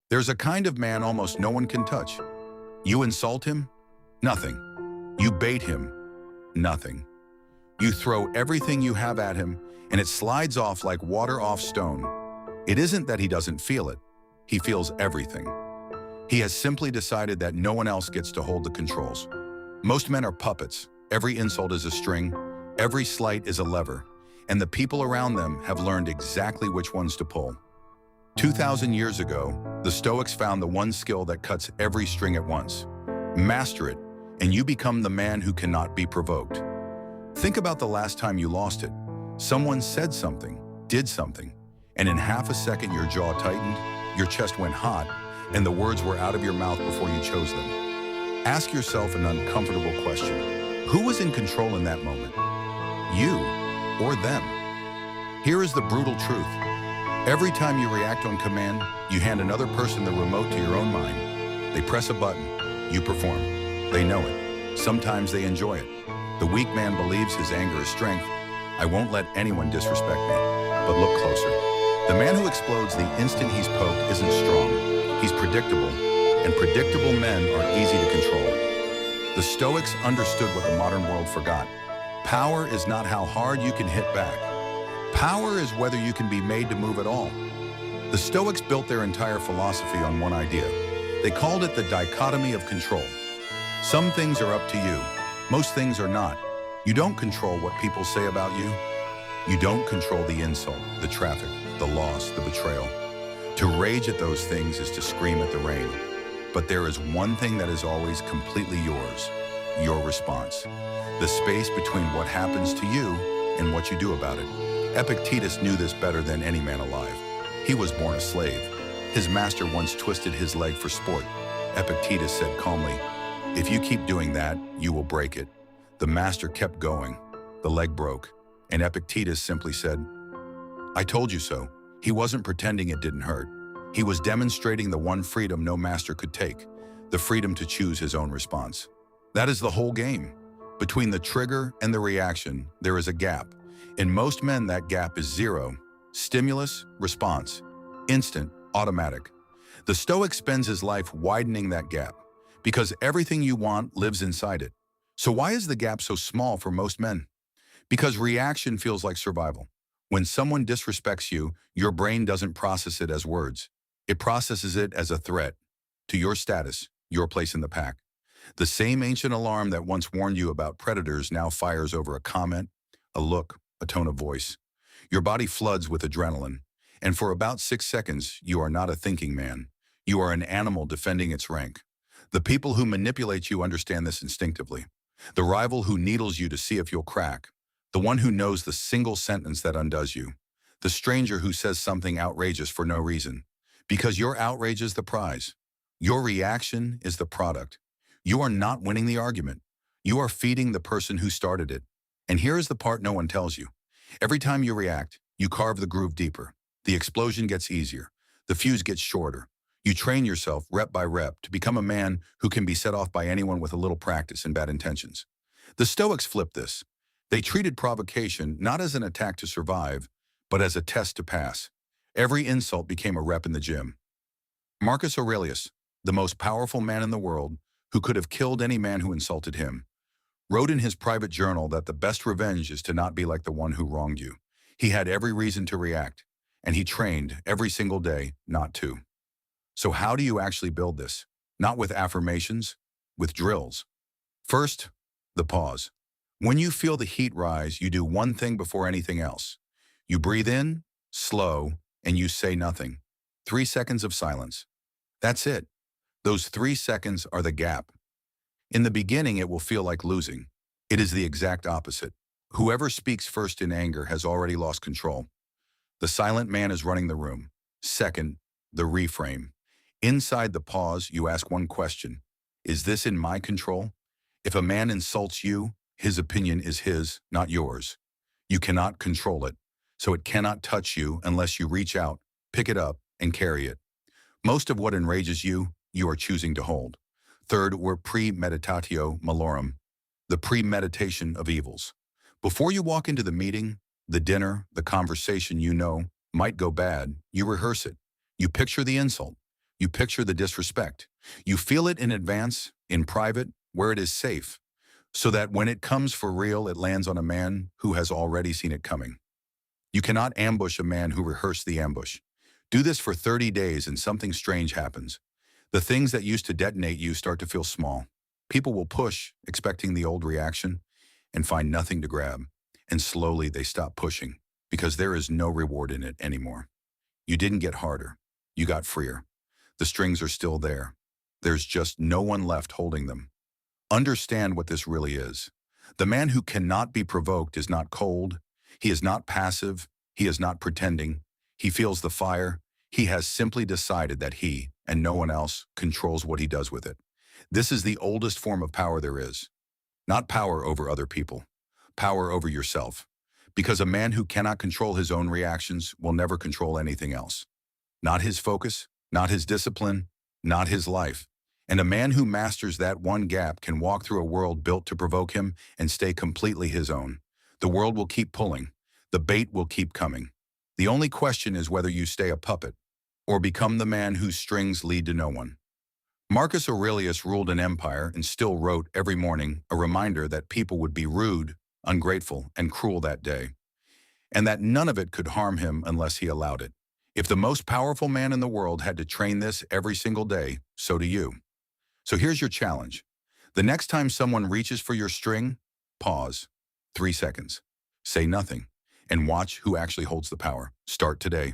There's a kind of man almost no one can touch. You insult him? Nothing. You bait him? Nothing. You throw everything you have at him, and it slides off like water off stone. It isn't that he doesn't feel it. He feels everything. He has simply decided that no one else gets to hold the controls. Most men are puppets. Every insult is a string. Every slight is a lever. And the people around them have learned exactly which ones to pull. 2,000 years ago, the Stoics found the one skill that cuts every string at once. Master it, and you become the man who cannot be provoked. Think about the last time you lost it. Someone said something, did something, and in half a second your jaw tightened, your chest went hot, and the words were out of your mouth before you chose them. Ask yourself an uncomfortable question. Who was in control in that moment? You or them? Here is the brutal truth. Every time you react on command, you hand another person the remote to your own mind. They press a button, you perform. They know it. Sometimes they enjoy it. The weak man believes his anger is strength. I won't let anyone disrespect me. But look closer. The man who explodes the instant he's poked isn't strong. He's predictable, and predictable men are easy to control. The Stoics understood what the modern world forgot. Power is not how hard you can hit back. Power is whether you can be made to move at all. The Stoics built their entire philosophy on one idea. They called it the dichotomy of control. Some things are up to you. Most things are not. You don't control what people say about you. You don't control the insult, the traffic, the loss, the betrayal. To rage at those things is to scream at the rain. But there is one thing that is always completely yours, your response. The space between what happens to you and what you do about it. Epictetus knew this better than any man alive. He was born a slave. His master once twisted his leg for sport. Epictetus said calmly, "If you keep doing that, you will break it." The master kept going. The leg broke, and Epictetus simply said, "I told you so." He wasn't pretending it didn't hurt. He was demonstrating the one freedom no master could take, the freedom to choose his own response. That is the whole game. Between the trigger and the reaction, there is a gap. In most men, that gap is zero. Stimulus, response. Instant, automatic. The Stoic spends his life widening that gap, because everything you want lives inside it. So why is the gap so small for most men? Because reaction feels like survival. When someone disrespects you, your brain doesn't process it as words. It processes it as a threat to your status, your place in the pack. The same ancient alarm that once warned you about predators now fires over a comment, a look, a tone of voice. Your body floods with adrenaline, and for about 6 seconds, you are not a thinking man. You are an animal defending its rank. The people who manipulate you understand this instinctively. The rival who needles you to see if you'll crack. The one who knows the single sentence that undoes you. The stranger who says something outrageous for no reason. Because your outrage is the prize. Your reaction is the product. You are not winning the argument. You are feeding the person who started it. And here is the part no one tells you. Every time you react, you carve the groove deeper. The explosion gets easier. The fuse gets shorter. You train yourself rep by rep to become a man who can be set off by anyone with a little practice and bad intentions. The Stoics flipped this. They treated provocation not as an attack to survive, but as a test to pass. Every insult became a rep in the gym. Marcus Aurelius, the most powerful man in the world, who could have killed any man who insulted him, wrote in his private journal that the best revenge is to not be like the one who wronged you. He had every reason to react, and he trained every single day not to. So how do you actually build this? Not with affirmations, with drills. First, the pause. When you feel the heat rise, you do one thing before anything else. You breathe in, slow, and you say nothing. 3 seconds of silence. That's it. Those 3 seconds are the gap. In the beginning, it will feel like losing. It is the exact opposite. Whoever speaks first in anger has already lost control. The silent man is running the room. Second, the reframe. Inside the pause, you ask one question. Is this in my control? If a man insults you, his opinion is his, not yours. You cannot control it, so it cannot touch you unless you reach out, pick it up, and carry it. Most of what enrages you, you are choosing to hold. Third, we're premeditatio malorum, the premeditation of evils. Before you walk into the meeting, the dinner, the conversation you know might go bad, you rehearse it. You picture the insult. You picture the disrespect. You feel it in advance, in private, where it is safe, so that when it comes for real, it lands on a man who has already seen it coming. You cannot ambush a man who rehearsed the ambush. Do this for 30 days and something strange happens. The things that used to detonate you start to feel small. People will push, expecting the old reaction, and find nothing to grab. And slowly they stop pushing, because there is no reward in it anymore. You didn't get harder. You got freer. The strings are still there. There's just no one left holding them. Understand what this really is. The man who cannot be provoked is not cold. He is not passive. He is not pretending. He feels the fire. He has simply decided that he, and no one else, controls what he does with it. This is the oldest form of power there is. Not power over other people. Power over yourself. Because a man who cannot control his own reactions will never control anything else. Not his focus, not his discipline, not his life. And a man who masters that one gap can walk through a world built to provoke him and stay completely his own. The world will keep pulling. The bait will keep coming. The only question is whether you stay a puppet or become the man whose strings lead to no one. Marcus Aurelius ruled an empire and still wrote every morning a reminder that people would be rude, ungrateful, and cruel that day, and that none of it could harm him unless he allowed it. If the most powerful man in the world had to train this every single day, so do you. So here's your challenge. The next time someone reaches for your string, pause. 3 seconds. Say nothing. And watch who actually holds the power. Start today.